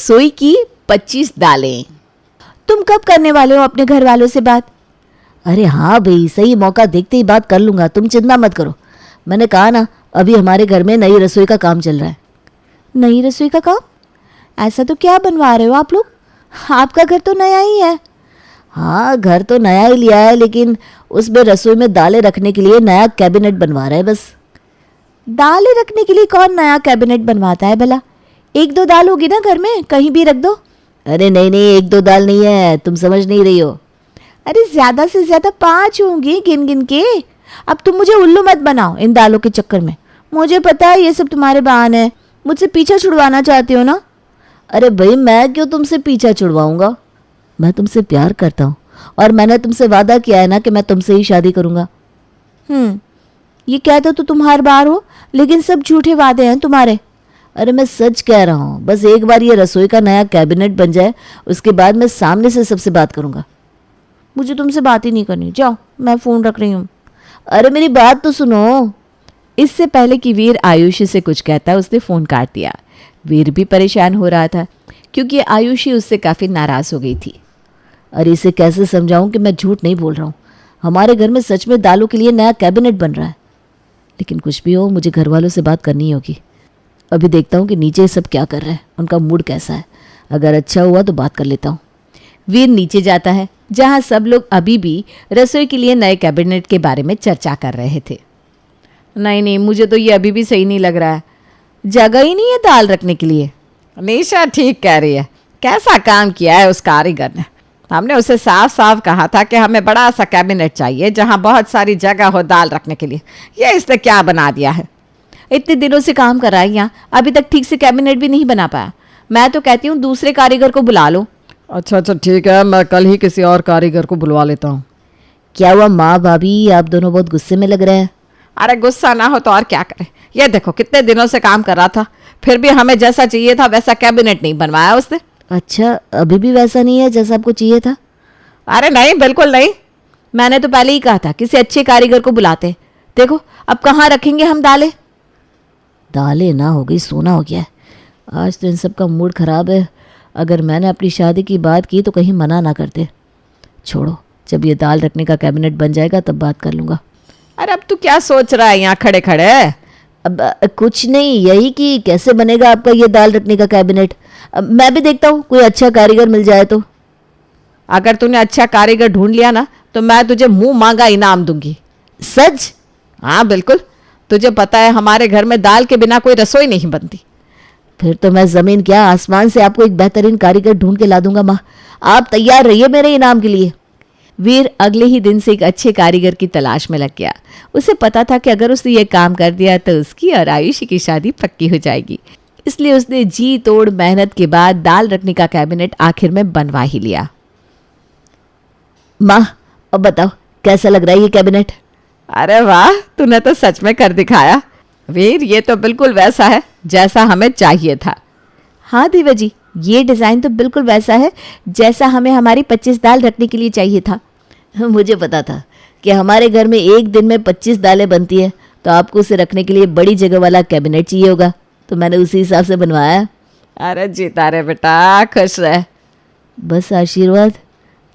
रसोई की 25 दालें। तुम कब करने वाले हो अपने घर वालों से बात? अरे हाँ भाई, सही मौका देखते ही बात कर लूँगा, तुम चिंता मत करो। मैंने कहा ना, अभी हमारे घर में नई रसोई का काम चल रहा है। नई रसोई का काम? ऐसा तो क्या बनवा रहे हो आप लोग? आपका घर तो नया ही है। हाँ, घर तो नया ही लिया है, लेकिन उसमें रसोई में दालें रखने के लिए नया कैबिनेट बनवा रहा है बस। दालें रखने के लिए कौन नया कैबिनेट बनवाता है भला? 1-2 दाल होगी ना घर में, कहीं भी रख दो। अरे नहीं नहीं, 1-2 दाल नहीं है, तुम समझ नहीं रही हो। अरे ज्यादा से ज्यादा 5 होंगी गिन गिन के। अब तुम मुझे उल्लू मत बनाओ इन दालों के चक्कर में। मुझे पता है ये सब तुम्हारे बहाने हैं, मुझसे पीछा छुड़वाना चाहती हो ना? अरे भाई, मैं क्यों तुमसे पीछा छुड़वाऊंगा? मैं तुमसे प्यार करता हूँ और मैंने तुमसे वादा किया है ना कि मैं तुमसे ही शादी करूंगा। ये कहते तो तुम हर बार हो, लेकिन सब झूठे वादे हैं तुम्हारे। अरे मैं सच कह रहा हूँ, बस एक बार ये रसोई का नया कैबिनेट बन जाए, उसके बाद मैं सामने से सबसे बात करूंगा। मुझे तुमसे बात ही नहीं करनी, जाओ, मैं फ़ोन रख रही हूँ। अरे मेरी बात तो सुनो। इससे पहले कि वीर आयुषी से कुछ कहता, उसने फ़ोन काट दिया। वीर भी परेशान हो रहा था क्योंकि आयुषी उससे काफ़ी नाराज़ हो गई थी। अरे इसे कैसे समझाऊं कि मैं झूठ नहीं बोल रहा हूँ। हमारे घर में सच में दालों के लिए नया कैबिनेट बन रहा है। लेकिन कुछ भी हो, मुझे घर वालों से बात करनी होगी। अभी देखता हूँ कि नीचे सब क्या कर रहे हैं, उनका मूड कैसा है। अगर अच्छा हुआ तो बात कर लेता हूँ। वीर नीचे जाता है जहाँ सब लोग अभी भी रसोई के लिए नए कैबिनेट के बारे में चर्चा कर रहे थे। नहीं, मुझे तो ये अभी भी सही नहीं लग रहा है। जगह ही नहीं है दाल रखने के लिए। निशा ठीक कह रही है। कैसा काम किया है उस कारीगर ने। हमने उसे साफ साफ कहा था कि हमें बड़ा सा कैबिनेट चाहिए जहाँ बहुत सारी जगह हो दाल रखने के लिए। ये इसने क्या बना दिया है। इतने दिनों से काम कर रहा है यहाँ, अभी तक ठीक से कैबिनेट भी नहीं बना पाया। मैं तो कहती हूँ दूसरे कारीगर को बुला लो। अच्छा ठीक है, मैं कल ही किसी और कारीगर को बुलवा लेता हूँ। क्या हुआ माँ भाभी, आप दोनों बहुत गुस्से में लग रहे हैं। अरे गुस्सा ना हो तो और क्या करें। ये देखो कितने दिनों से काम कर रहा था, फिर भी हमें जैसा चाहिए था वैसा कैबिनेट नहीं बनवाया उसने। अच्छा, अभी भी वैसा नहीं है जैसा आपको चाहिए था? अरे नहीं, बिल्कुल नहीं। मैंने तो पहले ही कहा था किसी अच्छे कारीगर को बुलाते। देखो अब कहाँ रखेंगे हम दालें। दालें ना हो गई सोना हो गया है। आज तो इन सब का मूड खराब है। अगर मैंने अपनी शादी की बात की तो कहीं मना ना करते। छोड़ो, जब ये दाल रखने का कैबिनेट बन जाएगा तब बात कर लूँगा। अरे अब तू क्या सोच रहा है यहाँ खड़े खड़े? अब कुछ नहीं, यही कि कैसे बनेगा आपका ये दाल रखने का कैबिनेट। अब मैं भी देखता हूँ कोई अच्छा कारीगर मिल जाए तो। अगर तूने अच्छा कारीगर ढूंढ लिया ना तो मैं तुझे मुंह मांगा इनाम दूंगी। सच? हाँ बिल्कुल। तुझे पता है हमारे घर में दाल के बिना कोई रसोई नहीं बनती। फिर तो मैं ज़मीन क्या आसमान से आपको एक बेहतरीन कारीगर ढूंढ के ला दूंगा माँ। आप तैयार रहिए मेरे इनाम के लिए। वीर अगले ही दिन से एक अच्छे कारीगर की तलाश में लग गया। उसे पता था कि अगर उसने ये काम कर दिया तो उसकी और आयुषी की शादी पक्की हो जाएगी। इसलिए उसने जी तोड़ मेहनत के बाद दाल रखने का कैबिनेट आखिर में बनवा ही लिया। माँ, अब बताओ कैसा लग रहा है ये कैबिनेट? अरे वाह, तूने तो सच में कर दिखाया। वीर ये तो बिल्कुल वैसा है जैसा हमें चाहिए था। हाँ देवा जी, ये डिज़ाइन तो बिल्कुल वैसा है जैसा हमें हमारी 25 दाल रखने के लिए चाहिए था। मुझे पता था कि हमारे घर में एक दिन में 25 दालें बनती हैं, तो आपको उसे रखने के लिए बड़ी जगह वाला कैबिनेट चाहिए होगा, तो मैंने उसी हिसाब से बनवाया। अरे जीता रे बेटा, खुश रह। बस आशीर्वाद।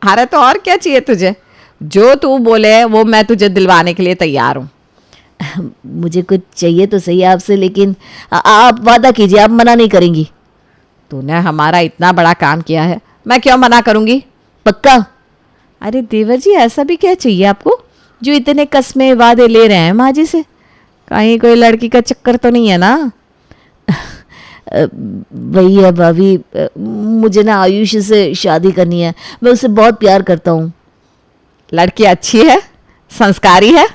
अरे तो और क्या चाहिए तुझे? जो तू बोले वो मैं तुझे दिलवाने के लिए तैयार हूँ। मुझे कुछ चाहिए तो सही आपसे, लेकिन आप वादा कीजिए आप मना नहीं करेंगी। तूने हमारा इतना बड़ा काम किया है, मैं क्यों मना करूँगी? पक्का? अरे देवर जी, ऐसा भी क्या चाहिए आपको जो इतने कस्में वादे ले रहे हैं माँ जी से? कहीं कोई लड़की का चक्कर तो नहीं है ना? वही है भाभी, मुझे ना आयुषी से शादी करनी है। मैं उससे बहुत प्यार करता हूँ। लड़की अच्छी है, संस्कारी है?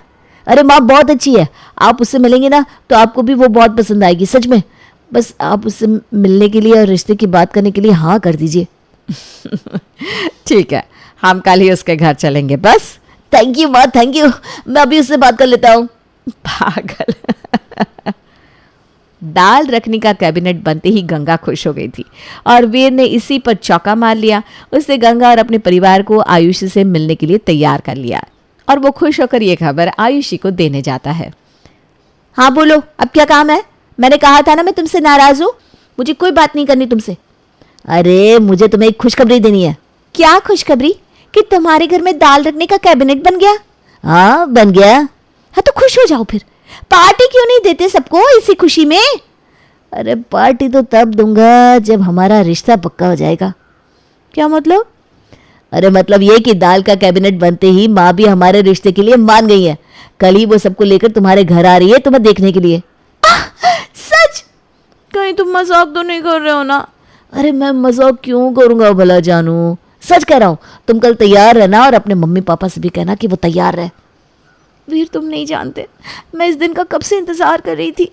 अरे माँ बहुत अच्छी है। आप उससे मिलेंगे ना तो आपको भी वो बहुत पसंद आएगी, सच में। बस आप उससे मिलने के लिए और रिश्ते की बात करने के लिए हाँ कर दीजिए। ठीक है, हम कल ही उसके घर चलेंगे बस। थैंक यू माँ, थैंक यू। मैं अभी उससे बात कर लेता हूँ। पागल। दाल रखने का कैबिनेट बनते ही गंगा खुश हो गई थी और वीर ने इसी पर चौका मार लिया। उससे गंगा और अपने परिवार को आयुषी से मिलने के लिए तैयार कर लिया और वो खुश होकर ये खबर आयुषी को देने जाता है। हाँ बोलो, अब क्या काम है? मैंने कहा था ना मैं तुमसे नाराज हूँ। मुझे कोई बात नहीं करनी तुमसे। अरे मुझे तुम्हें एक खुशखबरी देनी है। क्या खुशखबरी? कि तुम्हारे घर में दाल रखने का कैबिनेट बन गया? हाँ बन गया। हाँ तो खुश हो जाओ फिर। पार्टी क्यों नहीं देते सबको इसी खुशी में? अरे पार्टी तो तब दूंगा जब हमारा रिश्ता पक्का हो जाएगा। क्या मतलब? अरे मतलब ये कि दाल का कैबिनेट बनते ही माँ भी हमारे रिश्ते के लिए मान गई है। कल ही वो सबको लेकर तुम्हारे घर आ रही है तुम्हें देखने के लिए। सच? कहीं तुम मजाक तो नहीं कर रहे हो ना? अरे मैं मजाक क्यों करूंगा भला जानू, सच कह रहा हूँ। तुम कल तैयार रहना और अपने मम्मी पापा से भी कहना कि वो तैयार रहे। वीर तुम नहीं जानते, मैं इस दिन का कब से इंतजार कर रही थी।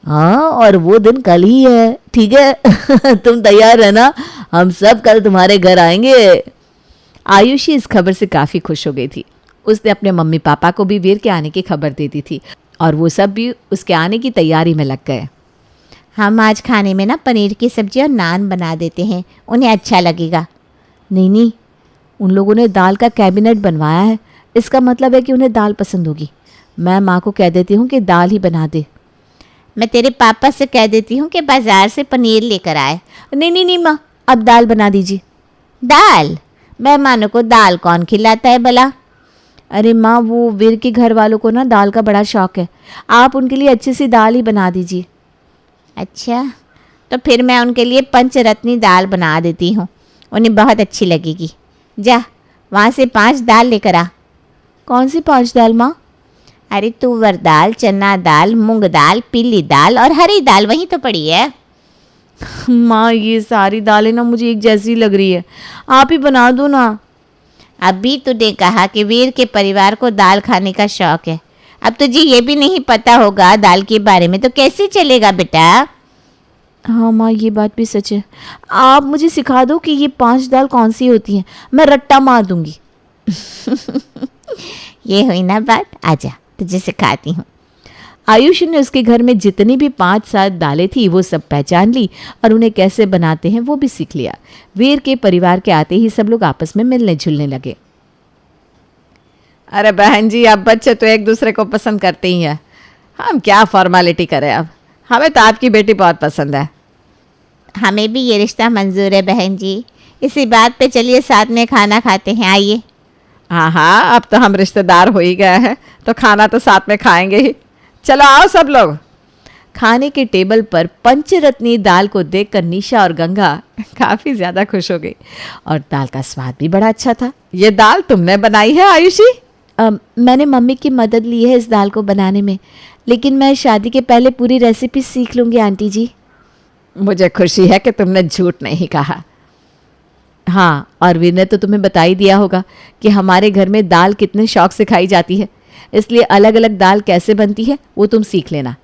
हाँ और वो दिन कल ही है, ठीक है। तुम तैयार रहना, हम सब कल तुम्हारे घर आएंगे। आयुषी इस खबर से काफ़ी खुश हो गई थी। उसने अपने मम्मी पापा को भी वीर के आने की खबर दे दी थी और वो सब भी उसके आने की तैयारी में लग गए। हम आज खाने में ना पनीर की सब्जी और नान बना देते हैं, उन्हें अच्छा लगेगा। नहीं, उन लोगों ने दाल का कैबिनेट बनवाया है, इसका मतलब है कि उन्हें दाल पसंद होगी। मैं माँ को कह देती हूँ कि दाल ही बना दे। मैं तेरे पापा से कह देती हूँ कि बाजार से पनीर लेकर आए। नहीं माँ, अब दाल बना दीजिए। दाल? मेहमानों को दाल कौन खिलाता है भला? अरे माँ, वो वीर के घर वालों को ना दाल का बड़ा शौक है, आप उनके लिए अच्छी सी दाल ही बना दीजिए। अच्छा, तो फिर मैं उनके लिए पंचरत्नी दाल बना देती हूँ, उन्हें बहुत अच्छी लगेगी। जा वहाँ से 5 दाल लेकर आ। कौन सी 5 दाल माँ? अरे तुवर दाल, चना दाल, मूंग दाल, पीली दाल और हरी दाल वहीं तो पड़ी है। माँ ये सारी दालें ना मुझे एक जैसी लग रही है, आप ही बना दो ना। अभी तूने कहा कि वीर के परिवार को दाल खाने का शौक है, अब तुझे ये भी नहीं पता होगा दाल के बारे में, तो कैसे चलेगा बेटा? हाँ माँ ये बात भी सच है, आप मुझे सिखा दो कि ये 5 दाल कौन सी होती हैं, मैं रट्टा मार दूंगी। ये हुई ना बात, आजा तुझे सिखाती हूँ। आयुषी ने उसके घर में जितनी भी 5-7 दालें थी वो सब पहचान ली और उन्हें कैसे बनाते हैं वो भी सीख लिया। वीर के परिवार के आते ही सब लोग आपस में मिलने जुलने लगे। अरे बहन जी, अब बच्चे तो एक दूसरे को पसंद करते ही हैं, हम क्या फॉर्मेलिटी करें। अब हमें तो आपकी बेटी बहुत पसंद है। हमें भी ये रिश्ता मंजूर है बहन जी। इसी बात पे चलिए साथ में खाना खाते हैं, आइए। हाँ, अब तो हम रिश्तेदार हो ही गए हैं, तो खाना तो साथ में खाएंगे ही। चलो आओ सब लोग। खाने के टेबल पर पंचरत्नी दाल को देखकर निशा और गंगा काफ़ी ज़्यादा खुश हो गई और दाल का स्वाद भी बड़ा अच्छा था। ये दाल तुमने बनाई है आयुषी? मैंने मम्मी की मदद ली है इस दाल को बनाने में, लेकिन मैं शादी के पहले पूरी रेसिपी सीख लूँगी आंटी जी। मुझे खुशी है कि तुमने झूठ नहीं कहा। हाँ, और वीर ने तो तुम्हें बता ही दिया होगा कि हमारे घर में दाल कितने शौक से खाई जाती है, इसलिए अलग अलग दाल कैसे बनती है वो तुम सीख लेना।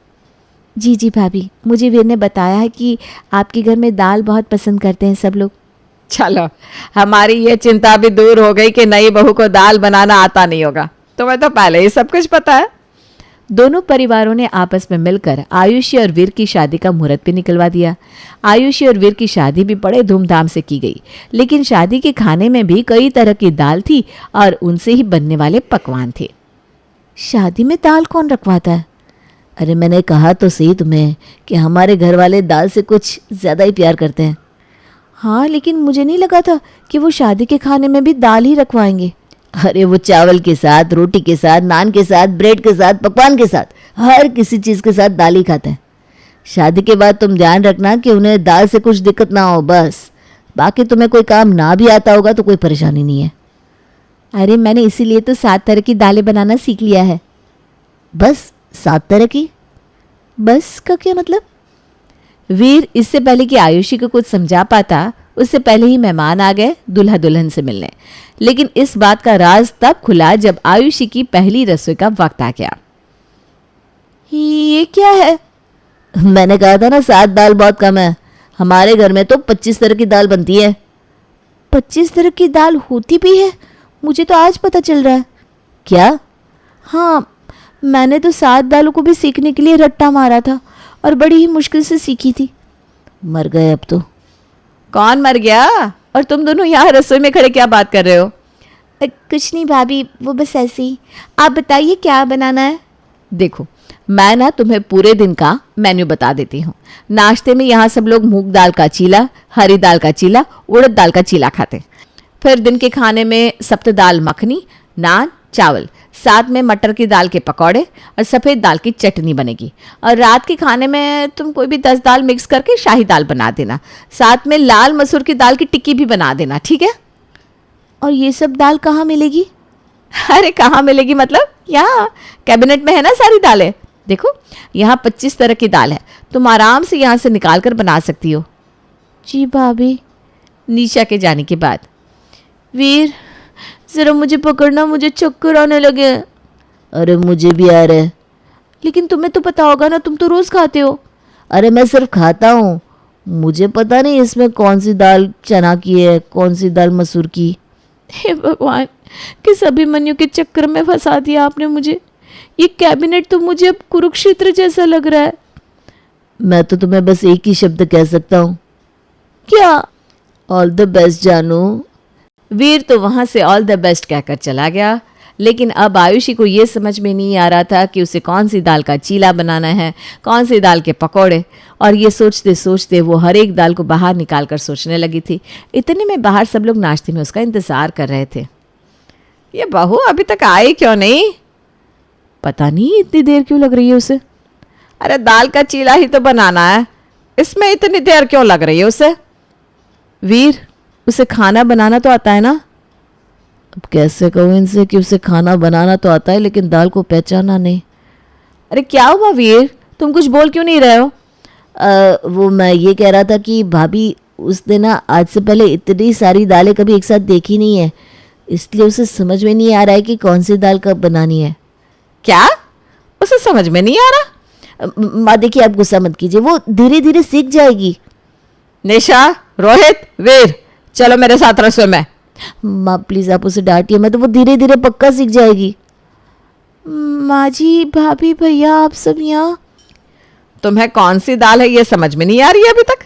जी भाभी, मुझे वीर ने बताया है कि आपके घर में दाल बहुत पसंद करते हैं सब लोग। चलो, हमारी ये चिंता भी दूर हो गई कि नई बहू को दाल बनाना आता नहीं होगा। तुम्हें तो पहले ही सब कुछ पता है। दोनों परिवारों ने आपस में मिलकर आयुषी और वीर की शादी का मुहूर्त भी निकलवा दिया। आयुषी और वीर की शादी भी बड़े धूमधाम से की गई, लेकिन शादी के खाने में भी कई तरह की दाल थी और उनसे ही बनने वाले पकवान थे। शादी में दाल कौन रखवाता है? अरे मैंने कहा तो सही तुम्हें कि हमारे घर वाले दाल से कुछ ज़्यादा ही प्यार करते हैं। हाँ, लेकिन मुझे नहीं लगा था कि वो शादी के खाने में भी दाल ही रखवाएंगे। अरे वो चावल के साथ, रोटी के साथ, नान के साथ, ब्रेड के साथ, पकवान के साथ, हर किसी चीज़ के साथ दाल ही खाते हैं। शादी के बाद तुम ध्यान रखना कि उन्हें दाल से कुछ दिक्कत ना हो बस। बाकी तुम्हें कोई काम ना भी आता होगा तो कोई परेशानी नहीं है। अरे मैंने इसीलिए तो 7 तरह की दालें बनाना सीख लिया है। बस 7 तरह की? बस का क्या मतलब? वीर इससे पहले कि आयुषी को कुछ समझा पाता, उससे पहले ही मेहमान आ गए दूल्हा दुल्हन से मिलने। लेकिन इस बात का राज तब खुला जब आयुषी की पहली रसोई का वक्त आ गया। ये क्या है? मैंने कहा था ना 7 दाल बहुत कम है, हमारे घर में तो 25 तरह की दाल बनती है। 25 तरह की दाल होती भी है? मुझे तो आज पता चल रहा है। क्या? हाँ, मैंने तो 7 दालों को भी सीखने के लिए रट्टा मारा था और बड़ी ही मुश्किल से सीखी थी। मर गए अब तो। कौन मर गया? और तुम दोनों यहाँ रसोई में खड़े क्या बात कर रहे हो? कुछ नहीं भाभी, वो बस ऐसे ही। आप बताइए क्या बनाना है? देखो, मैं ना तुम्हें पूरे दिन का मेन्यू बता देती हूँ। नाश्ते में यहाँ सब लोग मूंग दाल का चीला, हरी दाल का चीला, उड़द दाल का चीला खाते। फिर दिन के खाने में सप्त दाल मखनी, नान, चावल, साथ में मटर की दाल के पकौड़े और सफ़ेद दाल की चटनी बनेगी। और रात के खाने में तुम कोई भी 10 दाल मिक्स करके शाही दाल बना देना, साथ में लाल मसूर की दाल की टिक्की भी बना देना, ठीक है? और ये सब दाल कहाँ मिलेगी? अरे कहाँ मिलेगी मतलब, यहाँ कैबिनेट में है ना सारी दालें। देखो यहाँ 25 तरह की दाल है, तुम आराम से यहाँ से निकाल कर बना सकती हो। जी भाभी। निशा के जाने के बाद वीर ज़रा मुझे पकड़ना, मुझे चक्कर आने लगे। अरे मुझे भी आ रहा है। लेकिन तुम्हें तो पता होगा ना, तुम तो रोज़ खाते हो। अरे मैं सिर्फ खाता हूँ, मुझे पता नहीं इसमें कौन सी दाल चना की है, कौन सी दाल मसूर की। हे भगवान, किस अभिमन्यु के चक्कर में फंसा दिया आपने मुझे। ये कैबिनेट तो मुझे अब कुरुक्षेत्र जैसा लग रहा है। मैं तो तुम्हें बस एक ही शब्द कह सकता हूँ। क्या? ऑल द बेस्ट जानू। वीर तो वहां से ऑल द बेस्ट कहकर चला गया, लेकिन अब आयुषी को ये समझ में नहीं आ रहा था कि उसे कौन सी दाल का चीला बनाना है, कौन सी दाल के पकौड़े। और ये सोचते सोचते वो हर एक दाल को बाहर निकाल कर सोचने लगी थी। इतने में बाहर सब लोग नाश्ते में उसका इंतज़ार कर रहे थे। ये बहू अभी तक आई क्यों नहीं? पता नहीं इतनी देर क्यों लग रही है उसे। अरे दाल का चीला ही तो बनाना है, इसमें इतनी देर क्यों लग रही है उसे? वीर, उसे खाना बनाना तो आता है ना? अब कैसे कहूँ इनसे कि उसे खाना बनाना तो आता है लेकिन दाल को पहचाना नहीं। अरे क्या हुआ वीर, तुम कुछ बोल क्यों नहीं रहे हो? वो मैं ये कह रहा था कि भाभी उसने ना आज से पहले इतनी सारी दालें कभी एक साथ देखी नहीं है, इसलिए उसे समझ में नहीं आ रहा है कि कौन सी दाल कब बनानी है। क्या? उसे समझ में नहीं आ रहा? माँ देखिए, आप गुस्सा मत कीजिए, वो धीरे धीरे सीख जाएगी। निशा, रोहित, वीर, चलो मेरे साथ रसोई में। माँ प्लीज़ आप उसे डांटिए, मैं तो वो धीरे धीरे पक्का सीख जाएगी। माँ जी, भाभी, भैया, आप सब यहाँ। तुम्हें कौन सी दाल है ये समझ में नहीं आ रही है अभी तक?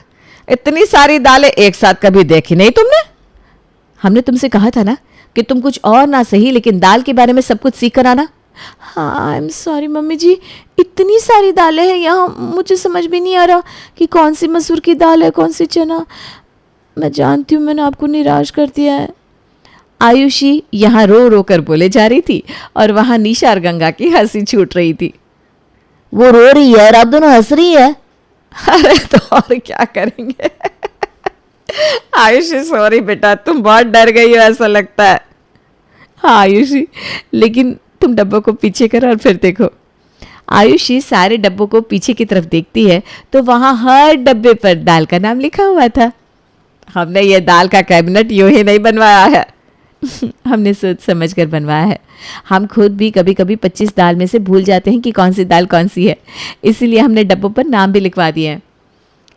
इतनी सारी दालें एक साथ कभी देखी नहीं तुमने? हमने तुमसे कहा था ना कि तुम कुछ और ना सही लेकिन दाल के बारे में सब कुछ सीख कर आना। हाँ, आई एम सॉरी मम्मी जी, इतनी सारी दालें हैं यहाँ, मुझे समझ भी नहीं आ रहा कि कौन सी मसूर की दाल है, कौन सी चना। मैं जानती हूँ मैंने आपको निराश कर दिया है। आयुषी यहाँ रो रो कर बोले जा रही थी और वहाँ निशा और गंगा की हंसी छूट रही थी। वो रो रही है और आप दोनों हंस रही है। अरे तो और क्या करेंगे। आयुषी सॉरी बेटा, तुम बहुत डर गई हो ऐसा लगता है। हाँ आयुषी, लेकिन तुम डब्बों को पीछे करो और फिर देखो। आयुषी सारे डब्बों को पीछे की तरफ देखती है तो वहाँ हर डब्बे पर दाल का नाम लिखा हुआ था। हमने ये दाल का कैबिनेट यूं ही नहीं बनवाया है। हमने सोच समझ कर बनवाया है। हम खुद भी कभी कभी 25 दाल में से भूल जाते हैं कि कौन सी दाल कौन सी है, इसीलिए हमने डब्बों पर नाम भी लिखवा दिए हैं।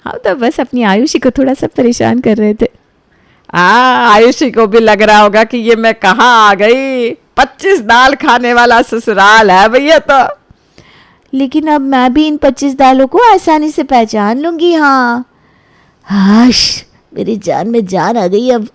हम तो बस अपनी आयुषी को थोड़ा सा परेशान कर रहे थे। आयुषी को भी लग रहा होगा कि ये मैं कहाँ आ गई, 25 दाल खाने वाला ससुराल है भैया। तो लेकिन अब मैं भी इन 25 दालों को आसानी से पहचान लूंगी। हाँ हाश, मेरी जान में जान आ गई अब।